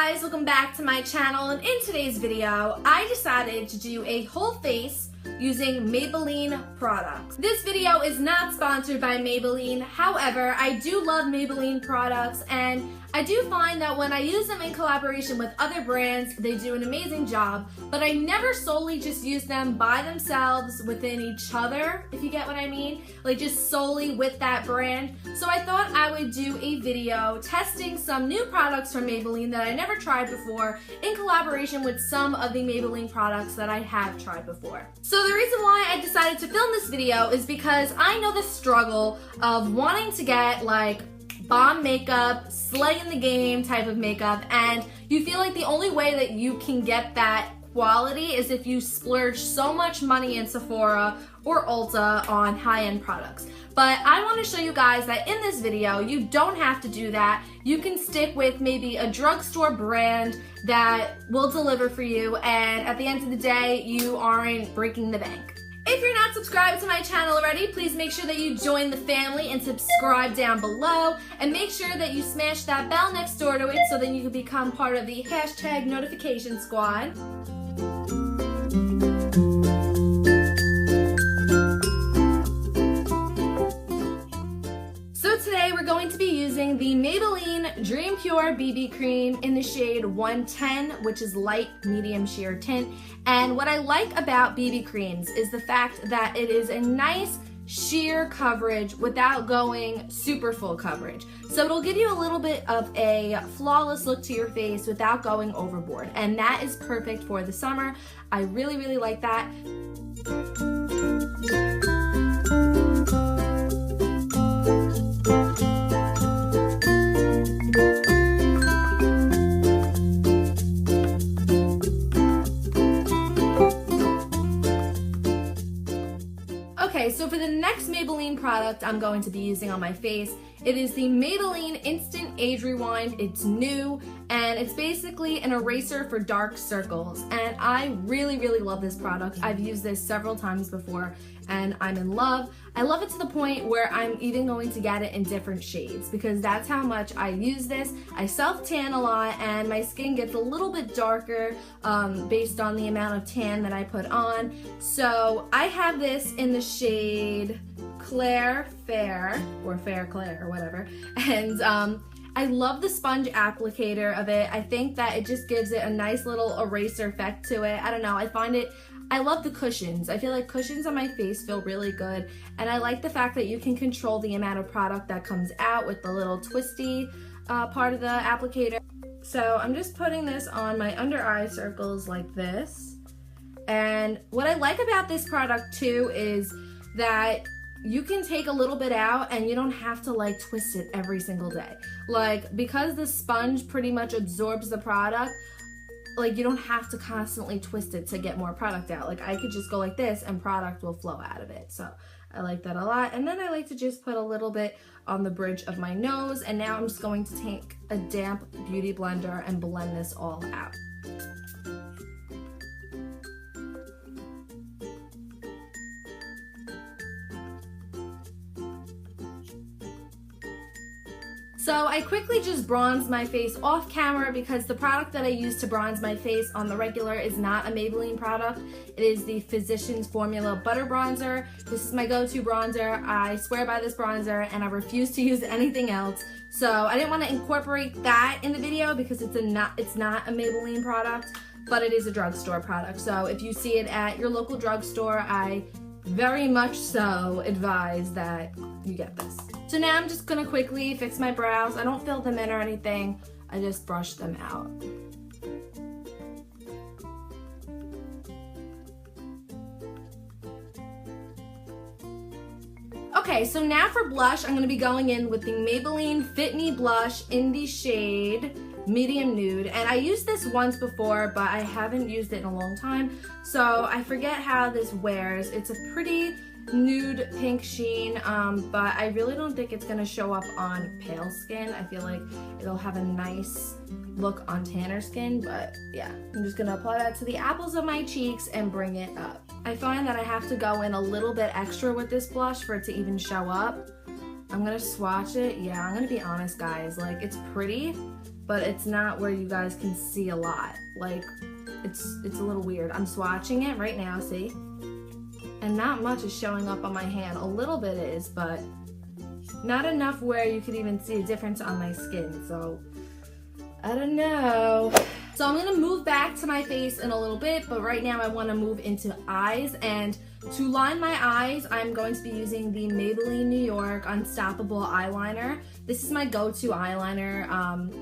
guys, welcome back to my channel, and in today's video I decided to do a whole face using Maybelline products. This video is not sponsored by Maybelline, however I do love Maybelline products and I do find that when I use them in collaboration with other brands, they do an amazing job, but I never solely just use them by themselves within each other, if you get what I mean, like just solely with that brand. So I thought I would do a video testing some new products from Maybelline that I never tried before in collaboration with some of the Maybelline products that I have tried before. So the reason why I decided to film this video is because I know the struggle of wanting to get like bomb makeup, slay in the game type of makeup, and you feel like the only way that you can get that quality is if you splurge so much money in Sephora or Ulta on high-end products. But I want to show you guys that in this video, you don't have to do that. You can stick with maybe a drugstore brand that will deliver for you, and at the end of the day, you aren't breaking the bank. If you're not subscribed to my channel already, please make sure that you join the family and subscribe down below, and make sure that you smash that bell next door to it so then you can become part of the hashtag notification squad. So today we're going to be using the Maybelline Dream Pure BB Cream in the shade 110, which is light medium sheer tint. And what I like about BB creams is the fact that it is a nice sheer coverage without going super full coverage. So it'll give you a little bit of a flawless look to your face without going overboard. And that is perfect for the summer. I really, really like that. Okay, so for the next Maybelline product I'm going to be using on my face, it is the Maybelline Instant Age Rewind. It's new, and it's basically an eraser for dark circles, and I really, really love this product. I've used this several times before, and I'm in love. I love it to the point where I'm even going to get it in different shades, because that's how much I use this. I self-tan a lot, and my skin gets a little bit darker based on the amount of tan that I put on. So I have this in the shade Claire Fair, or Fair Claire, or whatever, and I love the sponge applicator of it. I think that it just gives it a nice little eraser effect to it. I don't know, I love the cushions. I feel like cushions on my face feel really good, and I like the fact that you can control the amount of product that comes out with the little twisty part of the applicator. So I'm just putting this on my under eye circles like this, and what I like about this product too is that you can take a little bit out and you don't have to like twist it every single day. Like, because the sponge pretty much absorbs the product, like you don't have to constantly twist it to get more product out. Like I could just go like this and product will flow out of it. So I like that a lot. And then I like to just put a little bit on the bridge of my nose, and now I'm just going to take a damp beauty blender and blend this all out. So I quickly just bronzed my face off camera because the product that I use to bronze my face on the regular is not a Maybelline product. It is the Physicians Formula Butter Bronzer. This is my go-to bronzer. I swear by this bronzer and I refuse to use anything else. So I didn't want to incorporate that in the video because it's not a Maybelline product, but it is a drugstore product. So if you see it at your local drugstore, I very much so advise that you get this. So now I'm just gonna quickly fix my brows. I don't fill them in or anything. I just brush them out. Okay, so now for blush, I'm gonna be going in with the Maybelline Fit Me Blush in the shade Medium Nude. And I used this once before, but I haven't used it in a long time, so I forget how this wears. It's a pretty nude pink sheen, but I really don't think it's gonna show up on pale skin. I feel like it'll have a nice look on tanner skin, but yeah, I'm just gonna apply that to the apples of my cheeks and bring it up. I find that I have to go in a little bit extra with this blush for it to even show up. I'm gonna swatch it. Yeah, I'm gonna be honest, guys, like it's pretty, but it's not where you guys can see a lot. Like, it's a little weird. I'm swatching it right now, see? And not much is showing up on my hand. A little bit is, but not enough where you could even see a difference on my skin. So, I don't know. So I'm gonna move back to my face in a little bit, but right now I wanna move into eyes. And to line my eyes, I'm going to be using the Maybelline New York Unstoppable Eyeliner. This is my go-to eyeliner.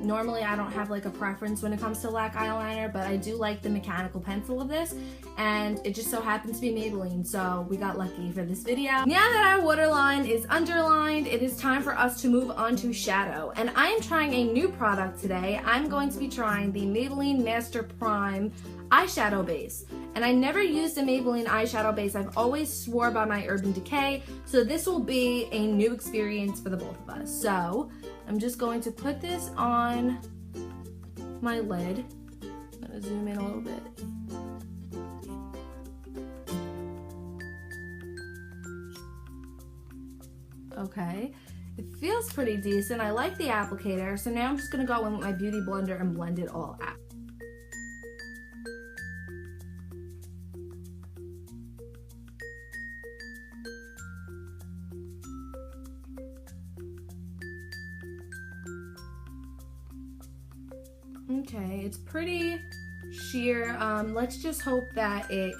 Normally I don't have like a preference when it comes to black eyeliner, but I do like the mechanical pencil of this, and it just so happens to be Maybelline, so we got lucky for this video. Now that our waterline is underlined, it is time for us to move on to shadow, and I am trying a new product today. I'm going to be trying the Maybelline Master Prime eyeshadow base. And I never used a Maybelline eyeshadow base. I've always swore by my Urban Decay, so this will be a new experience for the both of us. So I'm just going to put this on my lid. I'm gonna zoom in a little bit. Okay, it feels pretty decent. I like the applicator, so now I'm just gonna go in with my Beauty Blender and blend it all out. Okay, it's pretty sheer. Let's just hope that it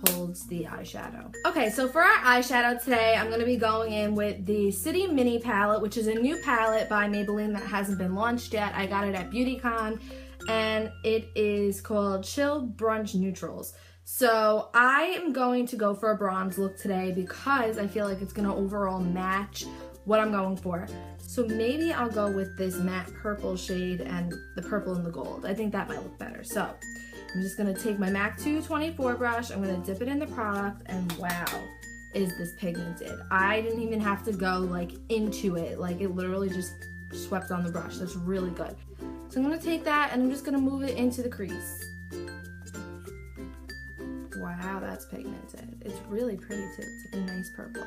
holds the eyeshadow. Okay, so for our eyeshadow today, I'm gonna be going in with the City Mini palette, which is a new palette by Maybelline that hasn't been launched yet. I got it at BeautyCon, and it is called Chill Brunch Neutrals. So I am going to go for a bronze look today because I feel like it's gonna overall match what I'm going for. So maybe I'll go with this matte purple shade and the purple and the gold. I think that might look better. So I'm just gonna take my MAC 224 brush, I'm gonna dip it in the product, and wow, is this pigmented. I didn't even have to go like into it. Like, it literally just swept on the brush. That's really good. So I'm gonna take that and I'm just gonna move it into the crease. Wow, that's pigmented. It's really pretty too. It's like a nice purple.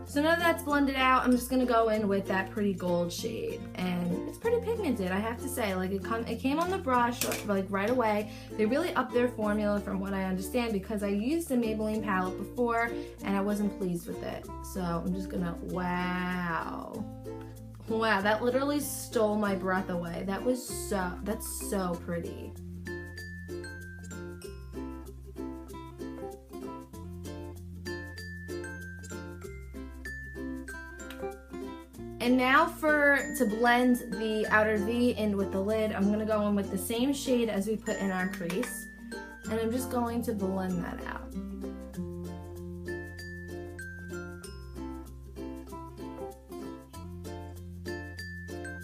So now that that's blended out, I'm just gonna go in with that pretty gold shade, and it's pretty pigmented, I have to say. Like, it came on the brush like right away. They really upped their formula from what I understand, because I used the Maybelline palette before and I wasn't pleased with it. So I'm just gonna, wow, that literally stole my breath away. That's so pretty. And now to blend the outer V in with the lid, I'm gonna go in with the same shade as we put in our crease, and I'm just going to blend that out.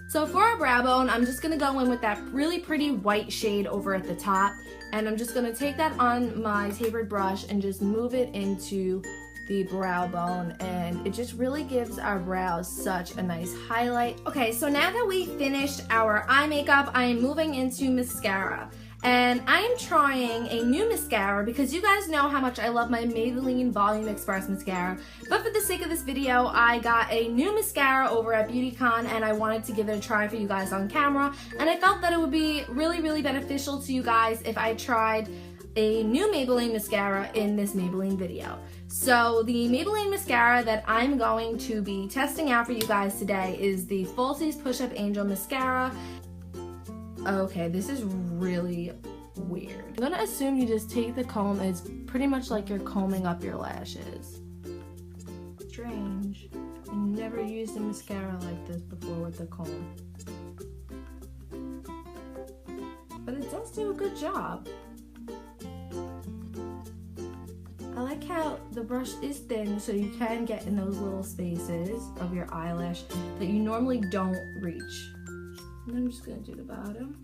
So for our brow bone, I'm just gonna go in with that really pretty white shade over at the top, and I'm just gonna take that on my tapered brush and just move it into the brow bone, and it just really gives our brows such a nice highlight. Okay, so now that we finished our eye makeup, I am moving into mascara. And I am trying a new mascara because you guys know how much I love my Maybelline Volume Express mascara. But for the sake of this video, I got a new mascara over at BeautyCon, and I wanted to give it a try for you guys on camera. And I felt that it would be really, really beneficial to you guys if I tried a new Maybelline mascara in this Maybelline video. So the Maybelline mascara that I'm going to be testing out for you guys today is the Falsies Push Up Angel Mascara. Okay, this is really weird. I'm gonna assume you just take the comb. It's pretty much like you're combing up your lashes. Strange. I never used a mascara like this before with the comb. But it does do a good job. I like how the brush is thin, so you can get in those little spaces of your eyelash that you normally don't reach. And I'm just gonna do the bottom.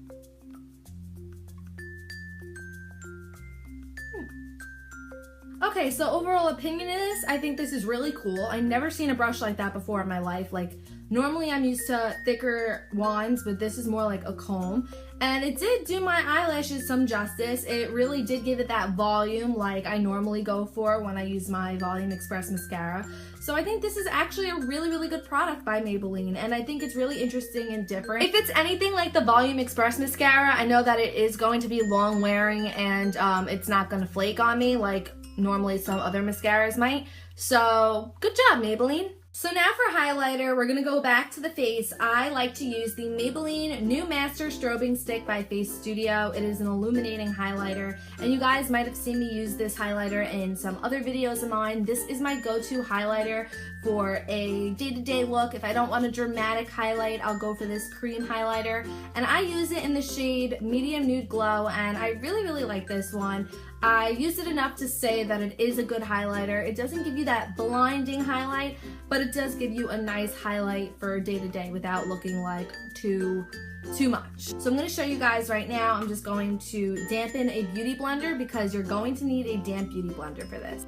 Okay, so overall opinion of this, I think this is really cool. I've never seen a brush like that before in my life. Like, normally I'm used to thicker wands, but this is more like a comb. And it did do my eyelashes some justice. It really did give it that volume like I normally go for when I use my Volume Express mascara. So I think this is actually a really, really good product by Maybelline, and I think it's really interesting and different. If it's anything like the Volume Express mascara, I know that it is going to be long wearing and it's not going to flake on me like normally some other mascaras might. So good job, Maybelline. So now for highlighter, we're gonna go back to the face. I like to use the Maybelline New Master Strobing Stick by Face Studio. It is an illuminating highlighter, and you guys might have seen me use this highlighter in some other videos of mine. This is my go-to highlighter for a day-to-day look. If I don't want a dramatic highlight, I'll go for this cream highlighter, and I use it in the shade Medium Nude Glow, and I really, really like this one. I use it enough to say that it is a good highlighter. It doesn't give you that blinding highlight, but it does give you a nice highlight for day-to-day without looking like too much. So I'm going to show you guys right now. I'm just going to dampen a beauty blender because you're going to need a damp beauty blender for this.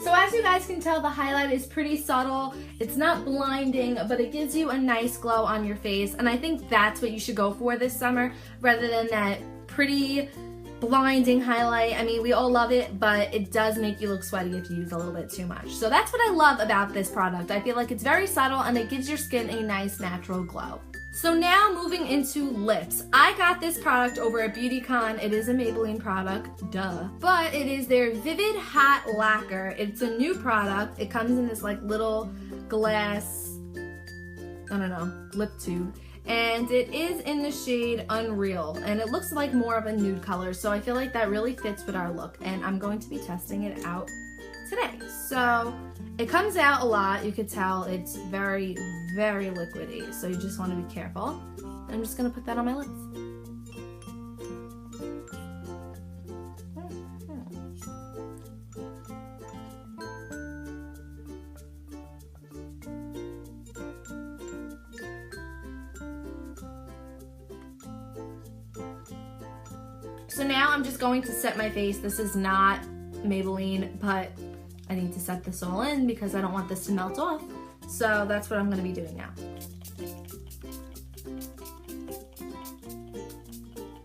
So as you guys can tell, the highlight is pretty subtle. It's not blinding, but it gives you a nice glow on your face. And I think that's what you should go for this summer rather than that pretty blinding highlight. I mean, we all love it, but it does make you look sweaty if you use a little bit too much. So that's what I love about this product. I feel like it's very subtle and it gives your skin a nice natural glow. So now moving into lips. I got this product over at BeautyCon. It is a Maybelline product, duh. But it is their Vivid Hot Lacquer. It's a new product. It comes in this like little glass, I don't know, lip tube. And it is in the shade Unreal. And it looks like more of a nude color. So I feel like that really fits with our look. And I'm going to be testing it out today. So it comes out a lot. You could tell it's very, very liquidy. So you just want to be careful. I'm just going to put that on my lips. So now I'm just going to set my face. This is not Maybelline, but I need to set this all in because I don't want this to melt off. So that's what I'm going to be doing now.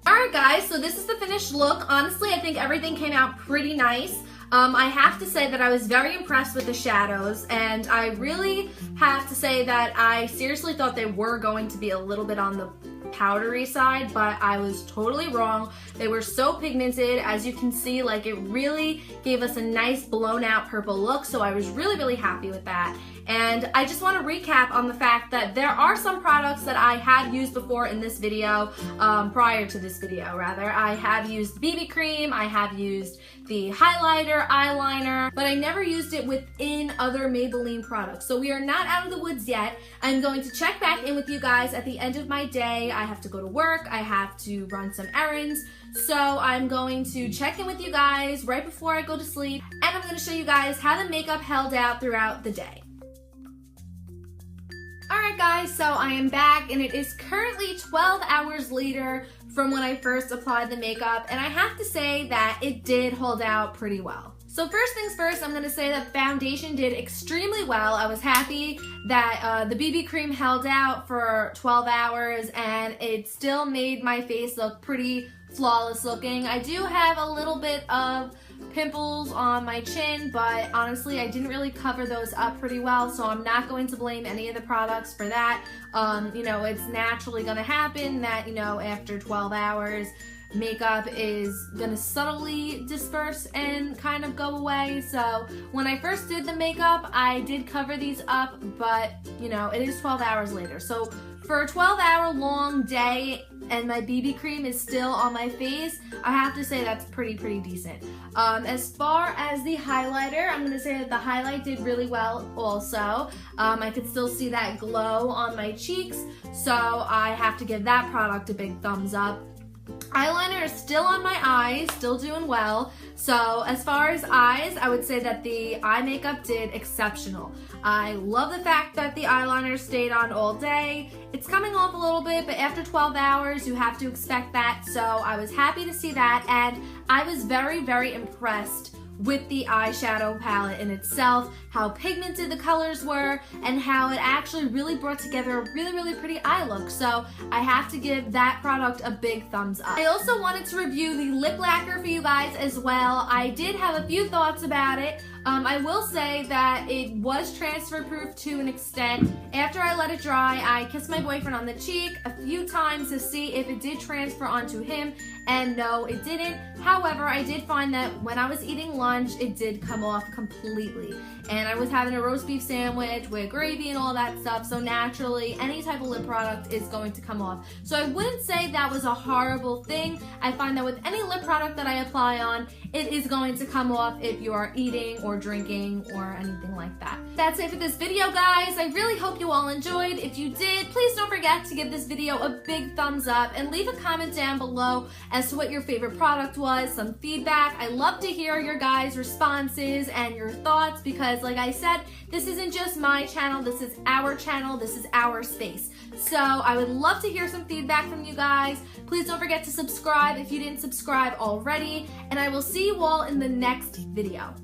Alright guys, so this is the finished look. Honestly, I think everything came out pretty nice. I have to say that I was very impressed with the shadows, and I really have to say that I seriously thought they were going to be a little bit on the powdery side, but I was totally wrong. They were so pigmented. As you can see, like, it really gave us a nice blown out purple look, so I was really, really happy with that. And I just want to recap on the fact that there are some products that I had used before in this video, prior to this video rather. I have used BB cream, I have used the highlighter, eyeliner, but I never used it within other Maybelline products. So we are not out of the woods yet. I'm going to check back in with you guys at the end of my day. I have to go to work, I have to run some errands. So I'm going to check in with you guys right before I go to sleep, and I'm going to show you guys how the makeup held out throughout the day. Alright guys, so I am back, and it is currently 12 hours later from when I first applied the makeup, and I have to say that it did hold out pretty well. So first things first, I'm going to say that foundation did extremely well. I was happy that the BB cream held out for 12 hours, and it still made my face look pretty flawless looking. I do have a little bit of pimples on my chin, but honestly I didn't really cover those up pretty well, so I'm not going to blame any of the products for that. You know, it's naturally gonna happen that, you know, after 12 hours makeup is gonna subtly disperse and kind of go away. So when I first did the makeup, I did cover these up, but you know, it is 12 hours later. So for a 12-hour long day and my BB cream is still on my face, I have to say that's pretty decent. As far as the highlighter, I'm gonna say that the highlight did really well also. I could still see that glow on my cheeks, so I have to give that product a big thumbs up. Eyeliner is still on my eyes, still doing well. So as far as eyes, I would say that the eye makeup did exceptional. I love the fact that the eyeliner stayed on all day. It's coming off a little bit, but after 12 hours, you have to expect that. So I was happy to see that, and I was very impressed with the eyeshadow palette in itself, how pigmented the colors were, and how it actually really brought together a really pretty eye look. So I have to give that product a big thumbs up. I also wanted to review the lip lacquer for you guys as well. I did have a few thoughts about it. I will say that it was transfer proof to an extent. After I let it dry, I kissed my boyfriend on the cheek a few times to see if it did transfer onto him, and no, it didn't. However, I did find that when I was eating lunch, it did come off completely. And I was having a roast beef sandwich with gravy and all that stuff, so naturally, any type of lip product is going to come off. So I wouldn't say that was a horrible thing. I find that with any lip product that I apply on, it is going to come off if you are eating or drinking or anything like that. That's it for this video, guys. I really hope you all enjoyed. If you did, please don't forget to give this video a big thumbs up and leave a comment down below as to what your favorite product was, some feedback. I love to hear your guys' responses and your thoughts because, like I said, this isn't just my channel, this is our channel, this is our space. So I would love to hear some feedback from you guys. Please don't forget to subscribe if you didn't subscribe already, and I will see you all in the next video.